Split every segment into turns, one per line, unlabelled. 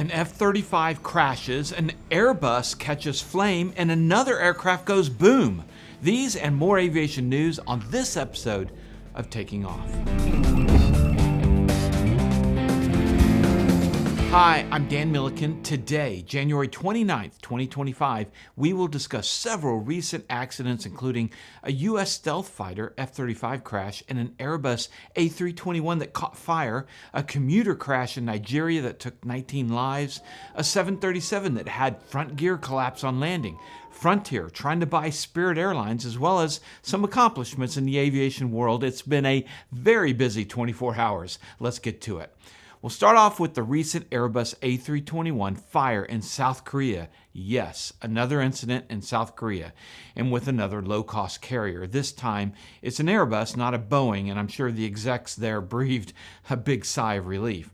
An F-35 crashes, an Airbus catches flame, and another aircraft goes boom. These and more aviation news on this episode of Taking Off. Hi, I'm Dan Milliken. Today, January 29th, 2025, we will discuss several recent accidents, including a U.S. stealth fighter F-35 crash and an Airbus A321 that caught fire, a commuter crash in Nigeria that took 19 lives, a 737 that had front gear collapse on landing, Frontier trying to buy Spirit Airlines, as well as some accomplishments in the aviation world. It's been a very busy 24 hours. Let's get to it. We'll start off with the recent Airbus A321 fire in South Korea. Yes, another incident in South Korea, and with another low-cost carrier. This time, it's an Airbus, not a Boeing, and I'm sure the execs there breathed a big sigh of relief.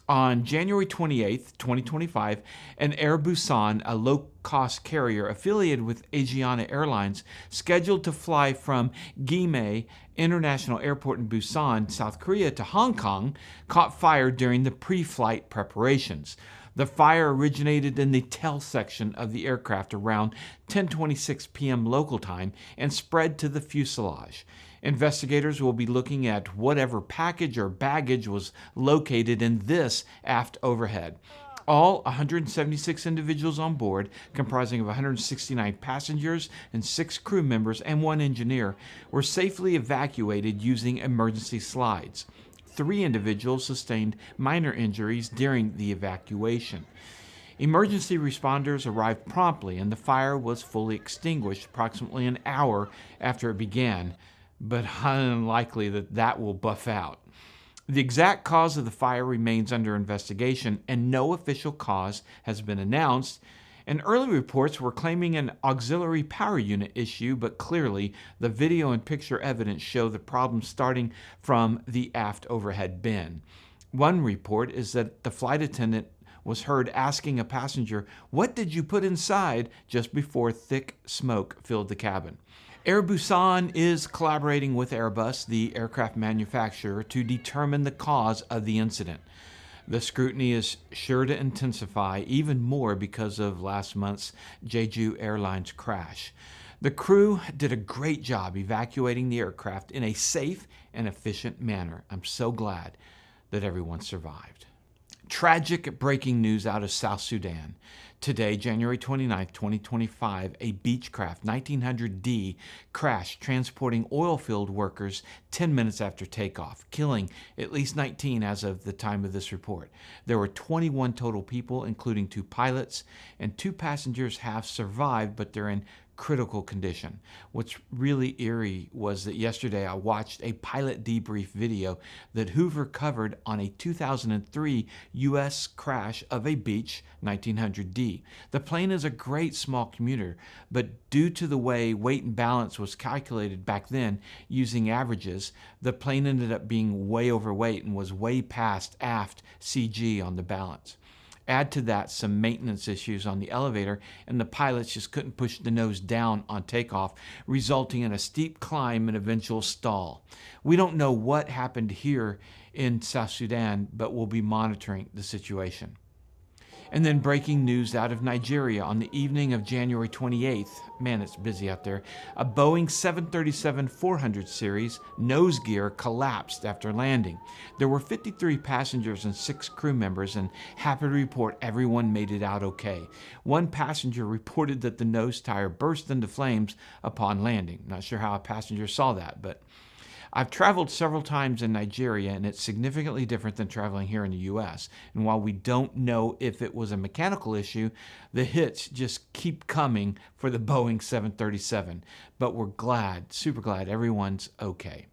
On January 28th, 2025, an Air Busan, a low-cost carrier affiliated with Asiana Airlines, scheduled to fly from Gimhae International Airport in Busan, South Korea, to Hong Kong, caught fire during the pre-flight preparations. The fire originated in the tail section of the aircraft around 10:26 p.m. local time and spread to the fuselage. Investigators will be looking at whatever package or baggage was located in this aft overhead. All 176 individuals on board, comprising of 169 passengers and 6 crew members and 1 engineer, were safely evacuated using emergency slides. 3 individuals sustained minor injuries during the evacuation. Emergency responders arrived promptly and the fire was fully extinguished approximately an hour after it began, but unlikely that will buff out. The exact cause of the fire remains under investigation and no official cause has been announced. And early reports were claiming an auxiliary power unit issue, but clearly the video and picture evidence show the problem starting from the aft overhead bin. One report is that the flight attendant was heard asking a passenger, "What did you put inside?" just before thick smoke filled the cabin. Air Busan is collaborating with Airbus, the aircraft manufacturer, to determine the cause of the incident. The scrutiny is sure to intensify even more because of last month's Jeju Airlines crash. The crew did a great job evacuating the aircraft in a safe and efficient manner. I'm so glad that everyone survived. Tragic breaking news out of South Sudan. Today, January 29, 2025, a Beechcraft 1900D crashed transporting oil field workers 10 minutes after takeoff, killing at least 19 as of the time of this report. There were 21 total people, including 2 pilots, and 2 passengers have survived, but they're in critical condition. What's really eerie was that yesterday I watched a pilot debrief video that Hoover covered on a 2003 U.S. crash of a Beech 1900D. The plane is a great small commuter, but due to the way weight and balance was calculated back then using averages, the plane ended up being way overweight and was way past aft CG on the balance. Add to that some maintenance issues on the elevator, and the pilots just couldn't push the nose down on takeoff, resulting in a steep climb and eventual stall. We don't know what happened here in South Sudan, but we'll be monitoring the situation. And then breaking news out of Nigeria on the evening of January 28th. Man, it's busy out there. A Boeing 737-400 series nosegear collapsed after landing. There were 53 passengers and 6 crew members, and happy to report everyone made it out okay. One passenger reported that the nose tire burst into flames upon landing. Not sure how a passenger saw that, but I've traveled several times in Nigeria, and it's significantly different than traveling here in the U.S. And while we don't know if it was a mechanical issue, the hits just keep coming for the Boeing 737. But we're glad, super glad, everyone's okay.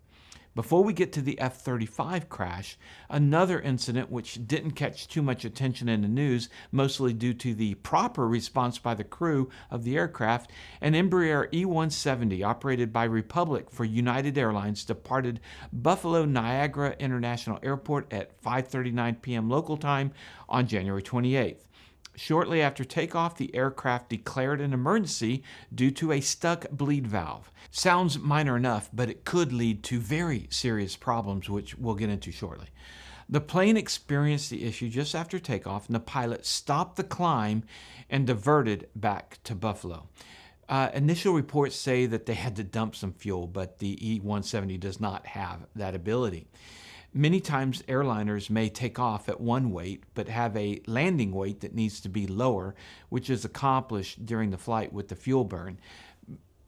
Before we get to the F-35 crash, another incident which didn't catch too much attention in the news, mostly due to the proper response by the crew of the aircraft, an Embraer E170 operated by Republic for United Airlines departed Buffalo Niagara International Airport at 5:39 p.m. local time on January 28th. Shortly after takeoff, the aircraft declared an emergency due to a stuck bleed valve. Sounds minor enough, but it could lead to very serious problems, which we'll get into shortly. The plane experienced the issue just after takeoff, and the pilot stopped the climb and diverted back to Buffalo. Initial reports say that they had to dump some fuel, but the E170 does not have that ability. Many times airliners may take off at one weight, but have a landing weight that needs to be lower, which is accomplished during the flight with the fuel burn.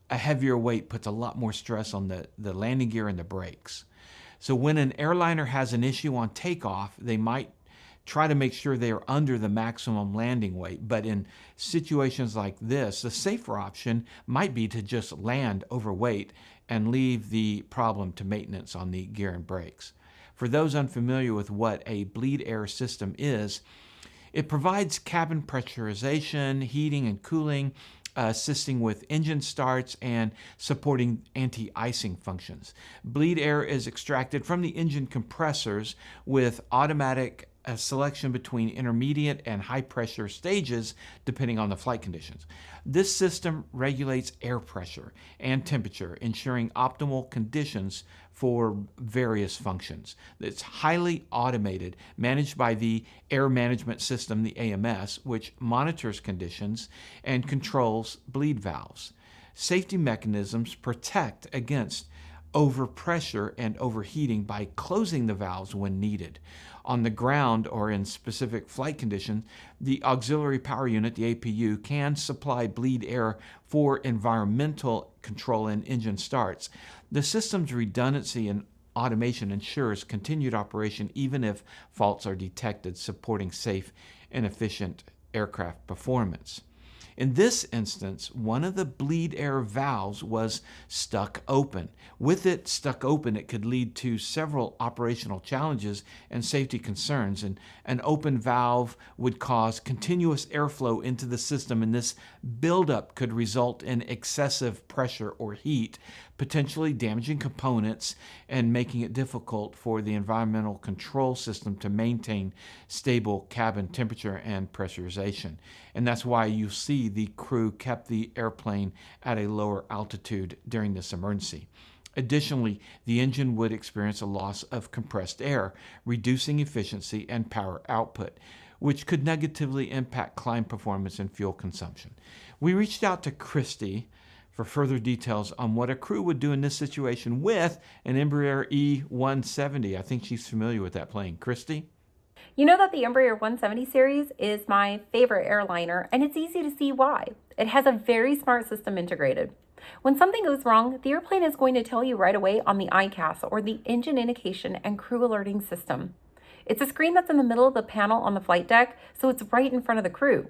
A heavier weight puts a lot more stress on the landing gear and the brakes. So when an airliner has an issue on takeoff, they might try to make sure they are under the maximum landing weight. But in situations like this, the safer option might be to just land overweight and leave the problem to maintenance on the gear and brakes. For those unfamiliar with what a bleed air system is, it provides cabin pressurization, heating and cooling, assisting with engine starts and supporting anti-icing functions. Bleed air is extracted from the engine compressors with automatic selection between intermediate and high pressure stages depending on the flight conditions. This system regulates air pressure and temperature, ensuring optimal conditions for various functions. It's highly automated, managed by the Air Management System, the AMS, which monitors conditions and controls bleed valves. Safety mechanisms protect against overpressure and overheating by closing the valves when needed. On the ground or in specific flight conditions, the Auxiliary Power Unit, the APU, can supply bleed air for environmental control and engine starts. The system's redundancy and automation ensures continued operation even if faults are detected, supporting safe and efficient aircraft performance. In this instance, one of the bleed air valves was stuck open. With it stuck open, it could lead to several operational challenges and safety concerns. And an open valve would cause continuous airflow into the system, and this buildup could result in excessive pressure or heat, potentially damaging components and making it difficult for the environmental control system to maintain stable cabin temperature and pressurization. And that's why you see the crew kept the airplane at a lower altitude during this emergency. Additionally, the engine would experience a loss of compressed air, reducing efficiency and power output, which could negatively impact climb performance and fuel consumption. We reached out to Christy for further details on what a crew would do in this situation with an Embraer E170. I think she's familiar with that plane. Christy?
You know that the Embraer 170 series is my favorite airliner, and it's easy to see why. It has a very smart system integrated. When something goes wrong, the airplane is going to tell you right away on the ICAS, or the Engine Indication and Crew Alerting System. It's a screen that's in the middle of the panel on the flight deck, so it's right in front of the crew.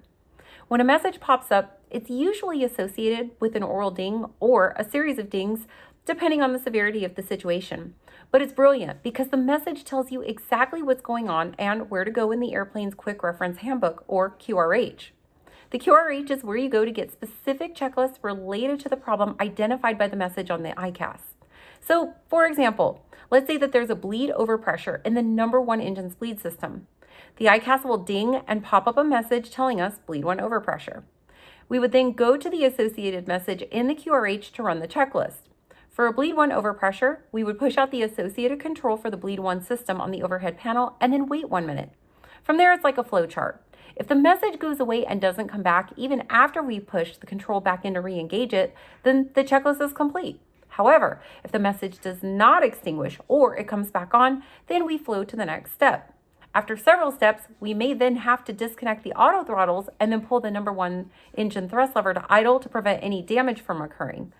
When a message pops up, it's usually associated with an oral ding or a series of dings, depending on the severity of the situation. But it's brilliant because the message tells you exactly what's going on and where to go in the airplane's Quick Reference Handbook, or QRH. The QRH is where you go to get specific checklists related to the problem identified by the message on the ICAS. So, for example, let's say that there's a bleed overpressure in the number one engine's bleed system. The ICAS will ding and pop up a message telling us bleed 1 overpressure. We would then go to the associated message in the QRH to run the checklist. For a bleed 1 overpressure, we would push out the associated control for the bleed 1 system on the overhead panel and then wait 1 minute. From there, it's like a flow chart. If the message goes away and doesn't come back, even after we push the control back in to re-engage it, then the checklist is complete. However, if the message does not extinguish or it comes back on, then we flow to the next step. After several steps, we may then have to disconnect the auto throttles and then pull the number one engine thrust lever to idle to prevent any damage from occurring.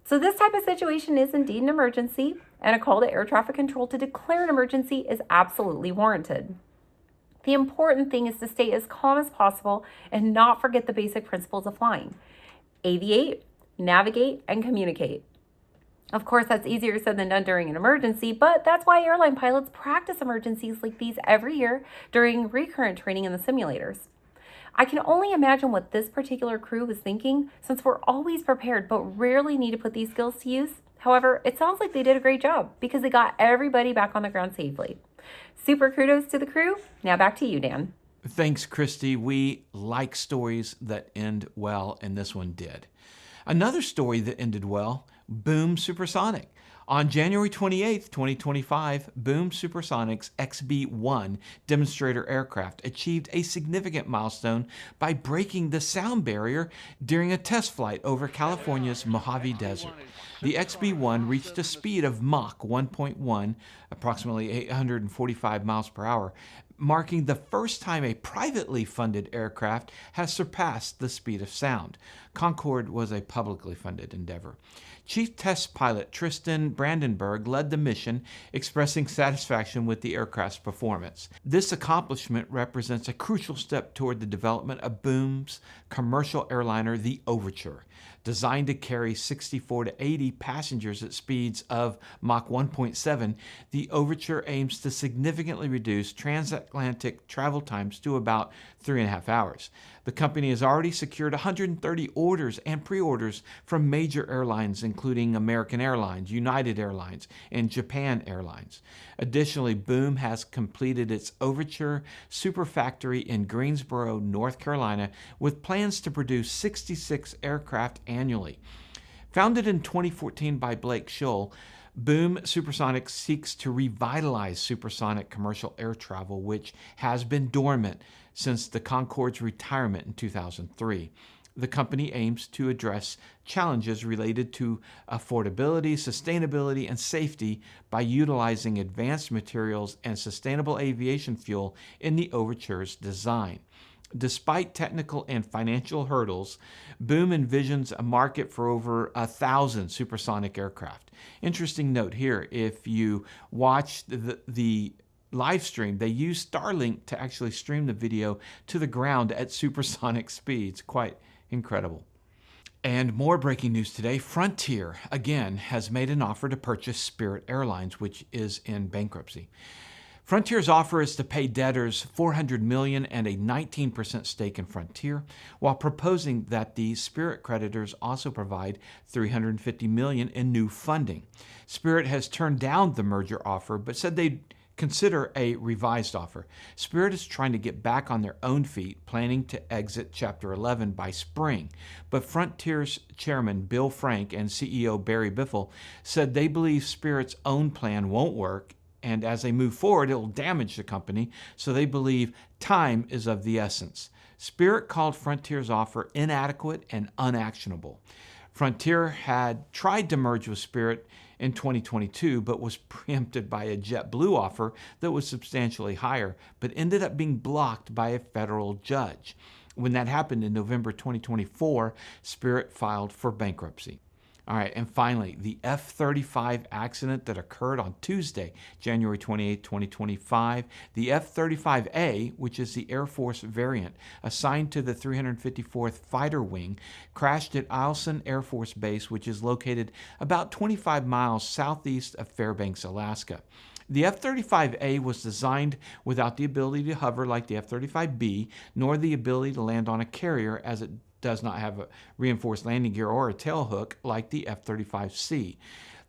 So this type of situation is indeed an emergency, and a call to air traffic control to declare an emergency is absolutely warranted. The important thing is to stay as calm as possible and not forget the basic principles of flying. Aviate, navigate, and communicate. Of course, that's easier said than done during an emergency, but that's why airline pilots practice emergencies like these every year during recurrent training in the simulators. I can only imagine what this particular crew was thinking, since we're always prepared but rarely need to put these skills to use. However, it sounds like they did a great job because they got everybody back on the ground safely. Super kudos to the crew. Now back to you, Dan.
Thanks, Christy. We like stories that end well, and this one did. Another story that ended well, Boom Supersonic. On January 28, 2025, Boom Supersonic's XB-1 demonstrator aircraft achieved a significant milestone by breaking the sound barrier during a test flight over California's Mojave Desert. The XB-1 reached a speed of Mach 1.1, approximately 845 miles per hour, marking the first time a privately funded aircraft has surpassed the speed of sound. Concorde was a publicly funded endeavor. Chief Test Pilot Tristan Brandenburg led the mission, expressing satisfaction with the aircraft's performance. This accomplishment represents a crucial step toward the development of Boom's commercial airliner, the Overture. Designed to carry 64 to 80 passengers at speeds of Mach 1.7, the Overture aims to significantly reduce transatlantic travel times to about 3.5 hours. The company has already secured 130 orders and pre-orders from major airlines, including American Airlines, United Airlines, and Japan Airlines. Additionally, Boom has completed its Overture Super Factory in Greensboro, North Carolina, with plans to produce 66 aircraft annually. Founded in 2014 by Blake Scholl, Boom Supersonic seeks to revitalize supersonic commercial air travel, which has been dormant since the Concorde's retirement in 2003. The company aims to address challenges related to affordability, sustainability, and safety by utilizing advanced materials and sustainable aviation fuel in the Overture's design. Despite technical and financial hurdles, Boom envisions a market for over 1,000 supersonic aircraft. Interesting note here, if you watch the live stream, they use Starlink to actually stream the video to the ground at supersonic speeds. Quite incredible. And more breaking news today. Frontier, again, has made an offer to purchase Spirit Airlines, which is in bankruptcy. Frontier's offer is to pay debtors $400 million and a 19% stake in Frontier, while proposing that the Spirit creditors also provide $350 million in new funding. Spirit has turned down the merger offer, but said they'd consider a revised offer. Spirit is trying to get back on their own feet, planning to exit Chapter 11 by spring. But Frontier's chairman, Bill Frank, and CEO Barry Biffle said they believe Spirit's own plan won't work, and as they move forward, it will damage the company, so they believe time is of the essence. Spirit called Frontier's offer inadequate and unactionable. Frontier had tried to merge with Spirit in 2022, but was preempted by a JetBlue offer that was substantially higher, but ended up being blocked by a federal judge. When that happened in November 2024, Spirit filed for bankruptcy. All right, and finally, the F-35 accident that occurred on Tuesday, January 28, 2025. The F-35A, which is the Air Force variant assigned to the 354th Fighter Wing, crashed at Eielson Air Force Base, which is located about 25 miles southeast of Fairbanks, Alaska. The F-35A was designed without the ability to hover like the F-35B, nor the ability to land on a carrier, as it does not have a reinforced landing gear or a tail hook like the F-35C.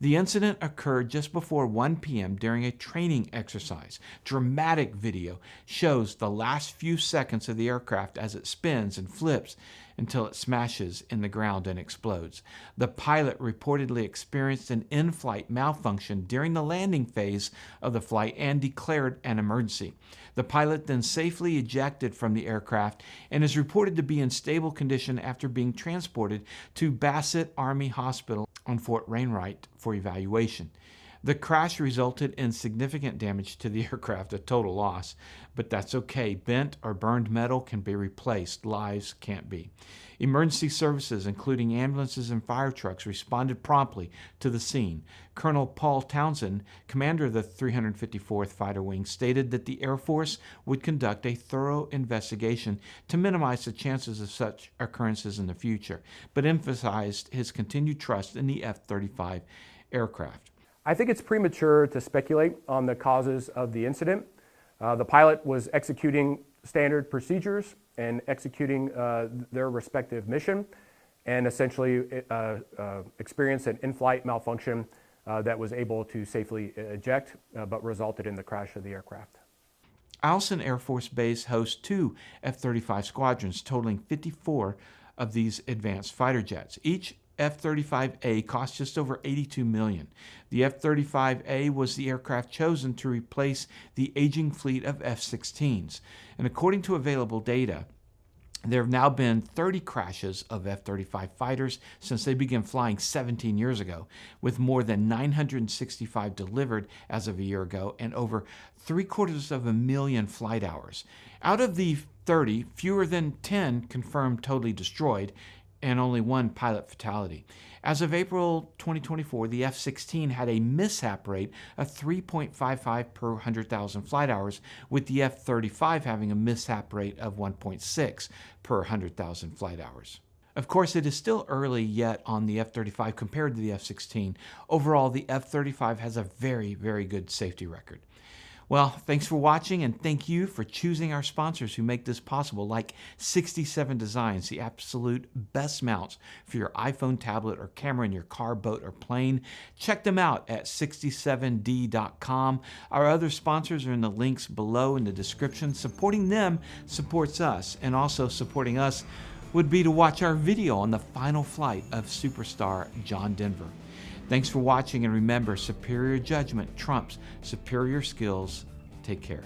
The incident occurred just before 1 p.m. during a training exercise. Dramatic video shows the last few seconds of the aircraft as it spins and flips until it smashes in the ground and explodes. The pilot reportedly experienced an in-flight malfunction during the landing phase of the flight and declared an emergency. The pilot then safely ejected from the aircraft and is reported to be in stable condition after being transported to Bassett Army Hospital on Fort Wainwright for evaluation. The crash resulted in significant damage to the aircraft, a total loss, but that's okay. Bent or burned metal can be replaced. Lives can't be. Emergency services, including ambulances and fire trucks, responded promptly to the scene. Colonel Paul Townsend, commander of the 354th Fighter Wing, stated that the Air Force would conduct a thorough investigation to minimize the chances of such occurrences in the future, but emphasized his continued trust in the F-35 aircraft.
I think it's premature to speculate on the causes of the incident. The pilot was executing standard procedures and executing their respective mission, and essentially experienced an in-flight malfunction that was able to safely eject, but resulted in the crash of the aircraft.
Eielson Air Force Base hosts 2 F-35 squadrons, totaling 54 of these advanced fighter jets. Each F-35A cost just over $82 million. The F-35A was the aircraft chosen to replace the aging fleet of F-16s. And according to available data, there have now been 30 crashes of F-35 fighters since they began flying 17 years ago, with more than 965 delivered as of a year ago and over 750,000 flight hours. Out of the 30, fewer than 10 confirmed totally destroyed, and only one pilot fatality. As of April 2024, the F-16 had a mishap rate of 3.55 per 100,000 flight hours, with the F-35 having a mishap rate of 1.6 per 100,000 flight hours. Of course, it is still early yet on the F-35 compared to the F-16. Overall, the F-35 has a very, very good safety record. Well, thanks for watching, and thank you for choosing our sponsors who make this possible, like 67 Designs, the absolute best mounts for your iPhone, tablet, or camera in your car, boat, or plane. Check them out at 67d.com. Our other sponsors are in the links below in the description. Supporting them supports us, and also supporting us would be to watch our video on the final flight of superstar John Denver. Thanks for watching, and remember, superior judgment trumps superior skills. Take care.